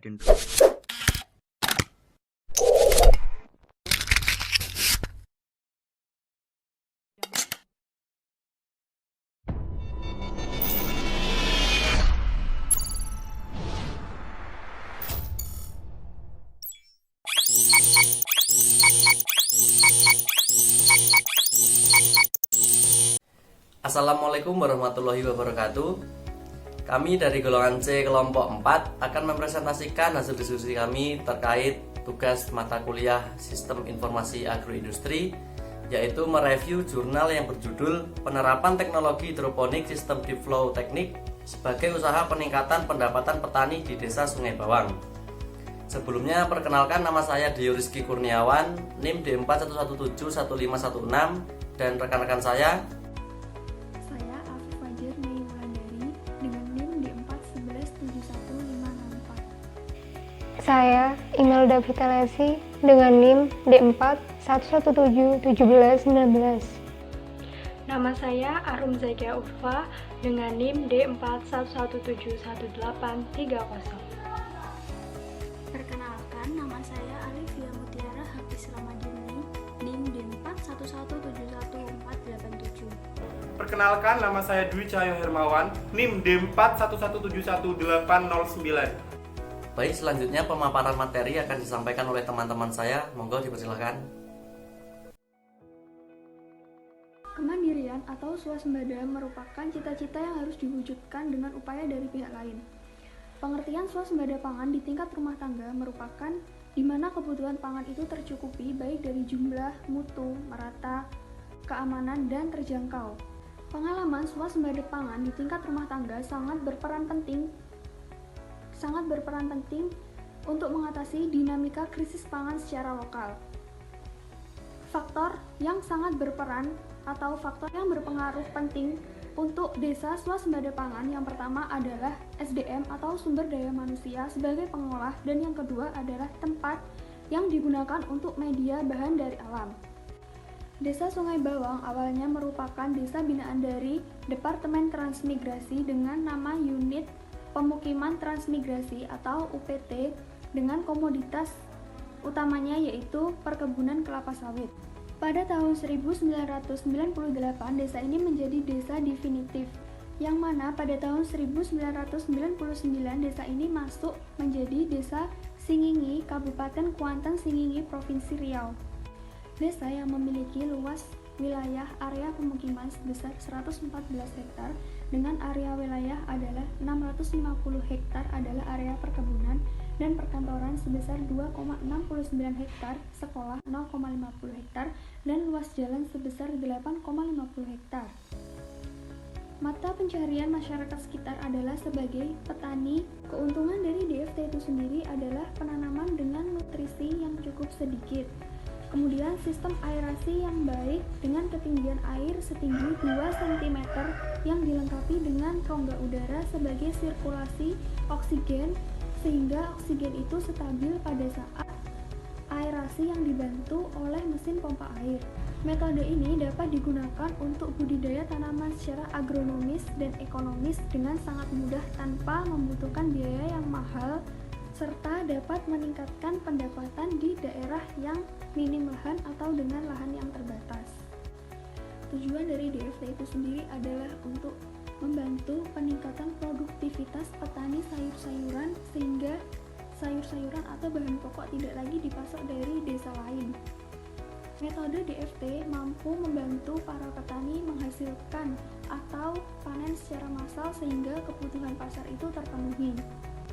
Dento. Assalamualaikum warahmatullahi wabarakatuh. Kami dari golongan C kelompok 4 akan mempresentasikan hasil diskusi kami terkait tugas mata kuliah Sistem Informasi Agroindustri, yaitu mereview jurnal yang berjudul Penerapan Teknologi Hidroponik Sistem Deep Flow Teknik sebagai usaha peningkatan pendapatan petani di Desa Sungai Bawang. Sebelumnya perkenalkan, nama saya Dio Rizky Kurniawan, NIM D41171516, dan rekan-rekan saya. Saya Imelda Vitalesi dengan NIM D41171719. Nama saya Arum Zakia Urfa dengan NIM D41171830. Perkenalkan, nama saya Alivia Mutiara Hafiz Ramadhani, NIM D41171487. Perkenalkan, nama saya Dwi Cahyo Hermawan, NIM D41171809. Baik, selanjutnya pemaparan materi akan disampaikan oleh teman-teman saya. Monggo dipersilakan. Kemandirian atau swasembada merupakan cita-cita yang harus diwujudkan dengan upaya dari pihak lain. Pengertian swasembada pangan di tingkat rumah tangga merupakan di mana kebutuhan pangan itu tercukupi baik dari jumlah, mutu, merata, keamanan, dan terjangkau. Pengalaman swasembada pangan di tingkat rumah tangga sangat berperan penting untuk mengatasi dinamika krisis pangan secara lokal. Faktor yang sangat berperan atau faktor yang berpengaruh penting untuk desa swasembada pangan yang pertama adalah SDM atau sumber daya manusia sebagai pengolah, dan yang kedua adalah tempat yang digunakan untuk media bahan dari alam. Desa Sungai Bawang awalnya merupakan desa binaan dari Departemen Transmigrasi dengan nama Unit Pemukiman Transmigrasi atau UPT dengan komoditas utamanya yaitu perkebunan kelapa sawit. Pada tahun 1998 desa ini menjadi desa definitif, yang mana pada tahun 1999 desa ini masuk menjadi desa Singingi, Kabupaten Kuantan Singingi, Provinsi Riau. Desa yang memiliki luas wilayah area pemukiman sebesar 114 hektar dengan area wilayah adalah 650 hektar adalah area perkebunan dan perkantoran sebesar 2,69 hektar, sekolah 0,50 hektar, dan luas jalan sebesar 8,50 hektar. Mata pencaharian masyarakat sekitar adalah sebagai petani. Keuntungan dari DFT itu sendiri adalah penanaman dengan nutrisi yang cukup sedikit. Kemudian sistem aerasi yang baik dengan ketinggian air setinggi 2 cm yang dilengkapi dengan rongga udara sebagai sirkulasi oksigen sehingga oksigen itu stabil pada saat aerasi yang dibantu oleh mesin pompa air. Metode ini dapat digunakan untuk budidaya tanaman secara agronomis dan ekonomis dengan sangat mudah tanpa membutuhkan biaya yang mahal, serta dapat meningkatkan pendapatan di daerah yang minim lahan atau dengan lahan yang terbatas. Tujuan dari DFT itu sendiri adalah untuk membantu peningkatan produktivitas petani sayur-sayuran sehingga sayur-sayuran atau bahan pokok tidak lagi dipasok dari desa lain. Metode DFT mampu membantu para petani menghasilkan atau panen secara massal sehingga kebutuhan pasar itu terpenuhi.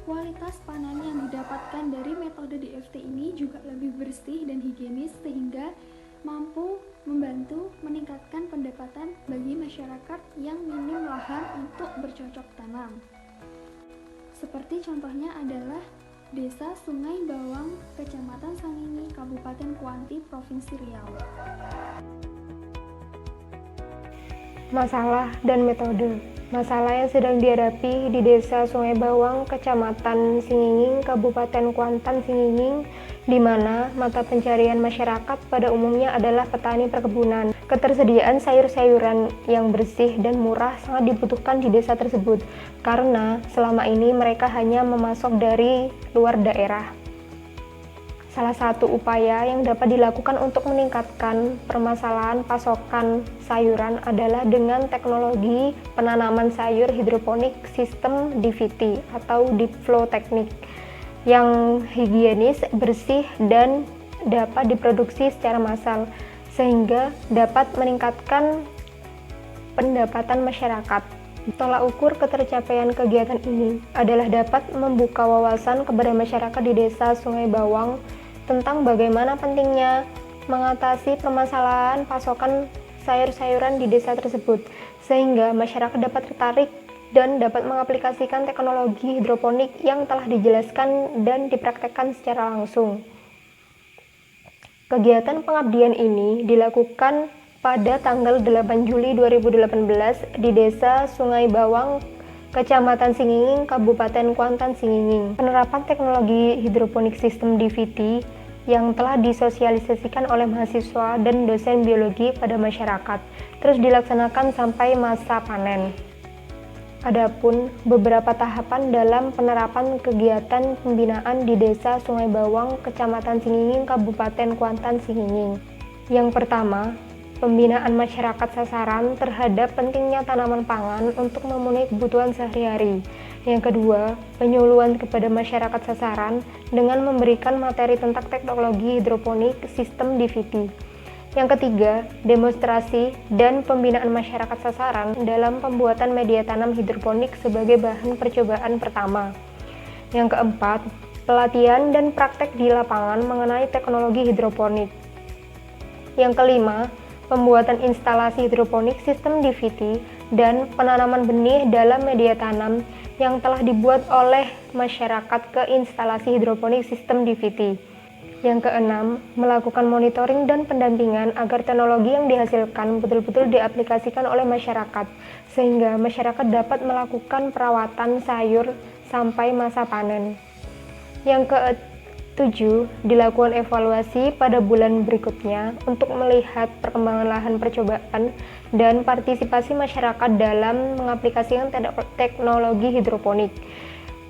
Kualitas panen yang didapatkan dari metode DFT ini juga lebih bersih dan higienis sehingga mampu membantu meningkatkan pendapatan bagi masyarakat yang minim lahan untuk bercocok tanam. Seperti contohnya adalah Desa Sungai Bawang, Kecamatan Sangingi, Kabupaten Kuanti, Provinsi Riau. Masalah dan metode. Masalah yang sedang dihadapi di Desa Sungai Bawang, Kecamatan Singinging, Kabupaten Kuantan Singinging, di mana mata pencarian masyarakat pada umumnya adalah petani perkebunan. Ketersediaan sayur-sayuran yang bersih dan murah sangat dibutuhkan di desa tersebut, karena selama ini mereka hanya memasok dari luar daerah. Salah satu upaya yang dapat dilakukan untuk meningkatkan permasalahan pasokan sayuran adalah dengan teknologi penanaman sayur hidroponik sistem DVT atau Deep Flow Technique yang higienis, bersih, dan dapat diproduksi secara massal, sehingga dapat meningkatkan pendapatan masyarakat. Tolak ukur ketercapaian kegiatan ini adalah dapat membuka wawasan kepada masyarakat di Desa Sungai Bawang tentang bagaimana pentingnya mengatasi permasalahan pasokan sayur-sayuran di desa tersebut, sehingga masyarakat dapat tertarik dan dapat mengaplikasikan teknologi hidroponik yang telah dijelaskan dan dipraktekkan secara langsung. Kegiatan pengabdian ini dilakukan pada tanggal 8 Juli 2018 di Desa Sungai Bawang, Kecamatan Singinging, Kabupaten Kuantan Singinging. Penerapan teknologi hidroponik sistem DVT yang telah disosialisasikan oleh mahasiswa dan dosen biologi pada masyarakat terus dilaksanakan sampai masa panen. Adapun beberapa tahapan dalam penerapan kegiatan pembinaan di Desa Sungai Bawang, Kecamatan Singinging, Kabupaten Kuantan Singinging. Yang pertama, pembinaan masyarakat sasaran terhadap pentingnya tanaman pangan untuk memenuhi kebutuhan sehari-hari. Yang kedua, penyuluhan kepada masyarakat sasaran dengan memberikan materi tentang teknologi hidroponik sistem DVT. Yang ketiga, demonstrasi dan pembinaan masyarakat sasaran dalam pembuatan media tanam hidroponik sebagai bahan percobaan pertama. Yang keempat, pelatihan dan praktek di lapangan mengenai teknologi hidroponik. Yang kelima, pembuatan instalasi hidroponik sistem DVT dan penanaman benih dalam media tanam yang telah dibuat oleh masyarakat ke instalasi hidroponik sistem DVT. Yang keenam, melakukan monitoring dan pendampingan agar teknologi yang dihasilkan betul-betul diaplikasikan oleh masyarakat, sehingga masyarakat dapat melakukan perawatan sayur sampai masa panen. Yang ketujuh, dilakukan evaluasi pada bulan berikutnya untuk melihat perkembangan lahan percobaan dan partisipasi masyarakat dalam mengaplikasikan teknologi hidroponik.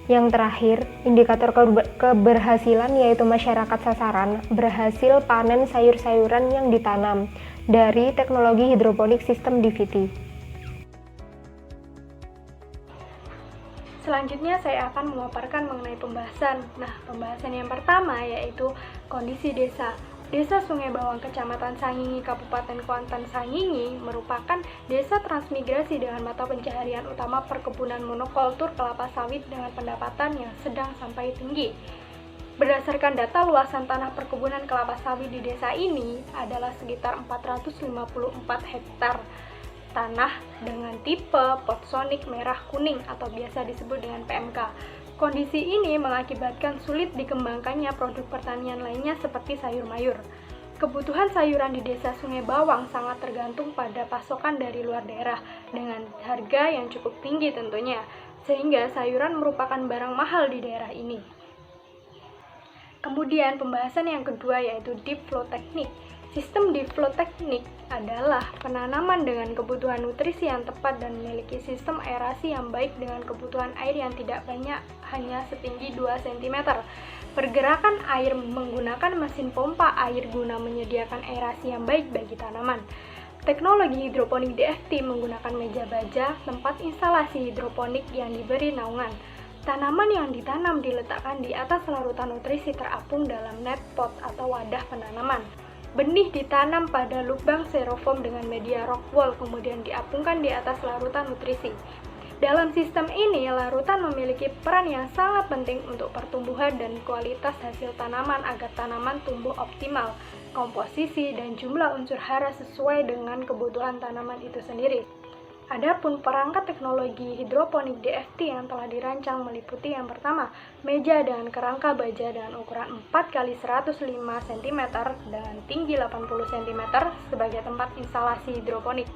Yang terakhir, indikator keberhasilan yaitu masyarakat sasaran berhasil panen sayur-sayuran yang ditanam dari teknologi hidroponik sistem DVT. Selanjutnya saya akan memaparkan mengenai pembahasan. Nah, pembahasan yang pertama yaitu kondisi desa. Desa Sungai Bawang, Kecamatan Sangingi, Kabupaten Kuantan Sangingi merupakan desa transmigrasi dengan mata pencaharian utama perkebunan monokultur kelapa sawit dengan pendapatan yang sedang sampai tinggi. Berdasarkan data luasan tanah perkebunan kelapa sawit di desa ini adalah sekitar 454 hektar tanah dengan tipe potsonik merah kuning atau biasa disebut dengan PMK. Kondisi ini mengakibatkan sulit dikembangkannya produk pertanian lainnya seperti sayur mayur. Kebutuhan sayuran di Desa Sungai Bawang sangat tergantung pada pasokan dari luar daerah dengan harga yang cukup tinggi tentunya, sehingga sayuran merupakan barang mahal di daerah ini. Kemudian pembahasan yang kedua yaitu Deep Flow Technique. Sistem Deep Flow Technique adalah penanaman dengan kebutuhan nutrisi yang tepat dan memiliki sistem aerasi yang baik dengan kebutuhan air yang tidak banyak, hanya setinggi 2 cm. Pergerakan air menggunakan mesin pompa air guna menyediakan aerasi yang baik bagi tanaman. Teknologi hidroponik DFT menggunakan meja baja, tempat instalasi hidroponik yang diberi naungan. Tanaman yang ditanam diletakkan di atas larutan nutrisi terapung dalam net pot atau wadah penanaman. Benih ditanam pada lubang styrofoam dengan media rock wool, kemudian diapungkan di atas larutan nutrisi. Dalam sistem ini, larutan memiliki peran yang sangat penting untuk pertumbuhan dan kualitas hasil tanaman agar tanaman tumbuh optimal, komposisi dan jumlah unsur hara sesuai dengan kebutuhan tanaman itu sendiri. Adapun perangkat teknologi hidroponik DFT yang telah dirancang meliputi yang pertama, meja dengan kerangka baja dengan ukuran 4x105 cm dan tinggi 80 cm sebagai tempat instalasi hidroponik.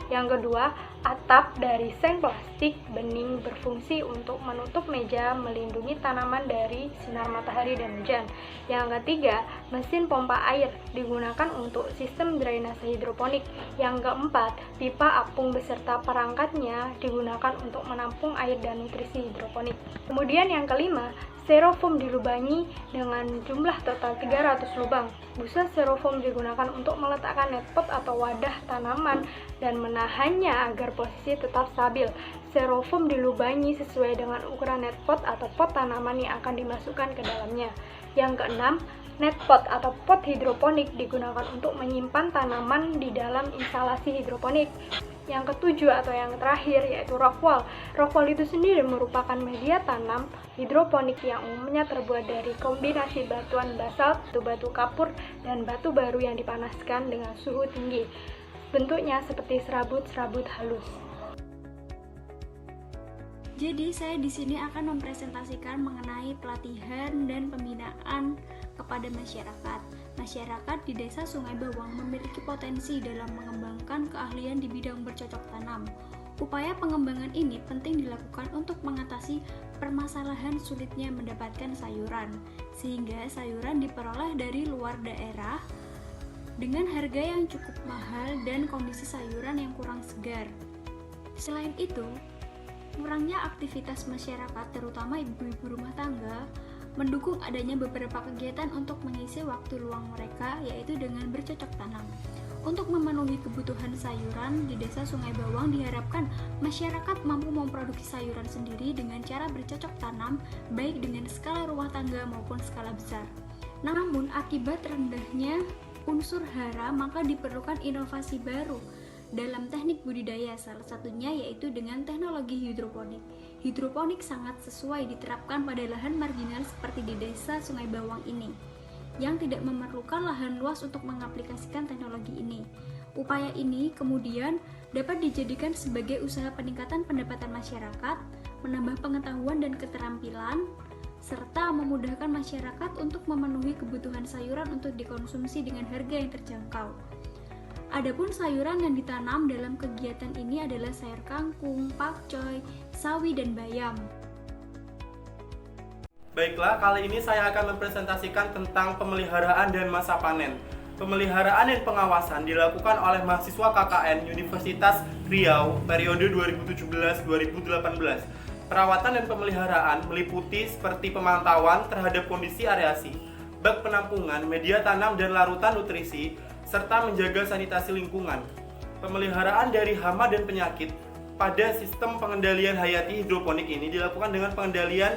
Yang kedua, atap dari seng plastik bening berfungsi untuk menutup meja melindungi tanaman dari sinar matahari dan hujan. Yang ketiga, mesin pompa air digunakan untuk sistem drainase hidroponik. Yang keempat, pipa apung beserta perangkatnya digunakan untuk menampung air dan nutrisi hidroponik. Kemudian yang kelima, styrofoam dilubangi dengan jumlah total 300 lubang. Busa styrofoam digunakan untuk meletakkan netpot atau wadah tanaman dan menahannya agar posisi tetap stabil. Styrofoam dilubangi sesuai dengan ukuran netpot atau pot tanaman yang akan dimasukkan ke dalamnya. Yang keenam, netpot atau pot hidroponik digunakan untuk menyimpan tanaman di dalam instalasi hidroponik. Yang ketujuh atau yang terakhir yaitu rock wall. Rock wall itu sendiri merupakan media tanam hidroponik yang umumnya terbuat dari kombinasi batuan basalt, batu kapur, dan batu baru yang dipanaskan dengan suhu tinggi. Bentuknya seperti serabut-serabut halus. Jadi saya di sini akan mempresentasikan mengenai pelatihan dan pembinaan kepada masyarakat. Masyarakat di Desa Sungai Bawang memiliki potensi dalam mengembangkan keahlian di bidang bercocok tanam. Upaya pengembangan ini penting dilakukan untuk mengatasi permasalahan sulitnya mendapatkan sayuran, sehingga sayuran diperoleh dari luar daerah dengan harga yang cukup mahal dan kondisi sayuran yang kurang segar. Selain itu, kurangnya aktivitas masyarakat, terutama ibu-ibu rumah tangga, mendukung adanya beberapa kegiatan untuk mengisi waktu luang mereka, yaitu dengan bercocok tanam. Untuk memenuhi kebutuhan sayuran di Desa Sungai Bawang diharapkan masyarakat mampu memproduksi sayuran sendiri dengan cara bercocok tanam, baik dengan skala rumah tangga maupun skala besar. Namun, akibat rendahnya unsur hara, maka diperlukan inovasi baru dalam teknik budidaya, salah satunya yaitu dengan teknologi hidroponik. Hidroponik sangat sesuai diterapkan pada lahan marginal seperti di Desa Sungai Bawang ini, yang tidak memerlukan lahan luas untuk mengaplikasikan teknologi ini. Upaya ini kemudian dapat dijadikan sebagai usaha peningkatan pendapatan masyarakat, menambah pengetahuan dan keterampilan, serta memudahkan masyarakat untuk memenuhi kebutuhan sayuran untuk dikonsumsi dengan harga yang terjangkau. Adapun sayuran yang ditanam dalam kegiatan ini adalah sayur kangkung, pakcoy, sawi, dan bayam. Baiklah, kali ini saya akan mempresentasikan tentang pemeliharaan dan masa panen. Pemeliharaan dan pengawasan dilakukan oleh mahasiswa KKN Universitas Riau periode 2017-2018. Perawatan dan pemeliharaan meliputi seperti pemantauan terhadap kondisi areasi, bak penampungan, media tanam dan larutan nutrisi, serta menjaga sanitasi lingkungan. Pemeliharaan dari hama dan penyakit pada sistem pengendalian hayati hidroponik ini dilakukan dengan pengendalian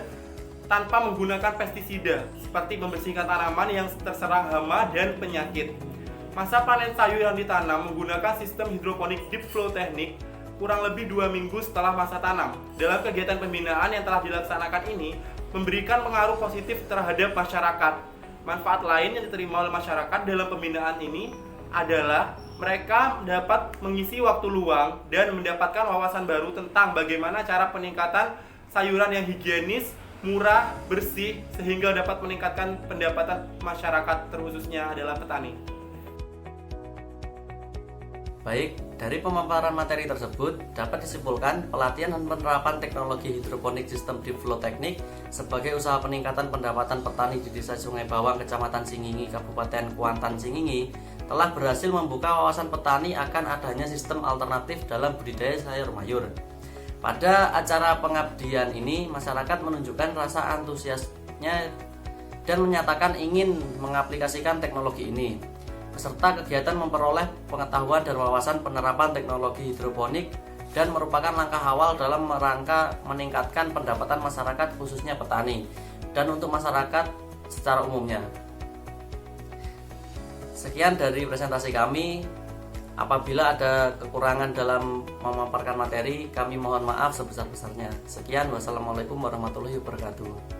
tanpa menggunakan pestisida, seperti membersihkan tanaman yang terserang hama dan penyakit. Masa panen sayur yang ditanam menggunakan sistem hidroponik deep flow teknik kurang lebih 2 minggu setelah masa tanam. Dalam kegiatan pembinaan yang telah dilaksanakan ini memberikan pengaruh positif terhadap masyarakat. Manfaat lain yang diterima oleh masyarakat dalam pembinaan ini adalah mereka dapat mengisi waktu luang dan mendapatkan wawasan baru tentang bagaimana cara peningkatan sayuran yang higienis, murah, bersih, sehingga dapat meningkatkan pendapatan masyarakat, terkhususnya adalah petani. Baik, dari pemaparan materi tersebut dapat disimpulkan pelatihan dan penerapan teknologi hidroponik sistem deep flow teknik sebagai usaha peningkatan pendapatan petani di Desa Sungai Bawang, Kecamatan Singingi, Kabupaten Kuantan Singingi telah berhasil membuka wawasan petani akan adanya sistem alternatif dalam budidaya sayur mayur. Pada acara pengabdian ini, masyarakat menunjukkan rasa antusiasnya dan menyatakan ingin mengaplikasikan teknologi ini. Peserta kegiatan memperoleh pengetahuan dan wawasan penerapan teknologi hidroponik dan merupakan langkah awal dalam rangka meningkatkan pendapatan masyarakat khususnya petani dan untuk masyarakat secara umumnya. Sekian dari presentasi kami. Apabila ada kekurangan dalam memaparkan materi, kami mohon maaf sebesar-besarnya. Sekian, wassalamualaikum warahmatullahi wabarakatuh.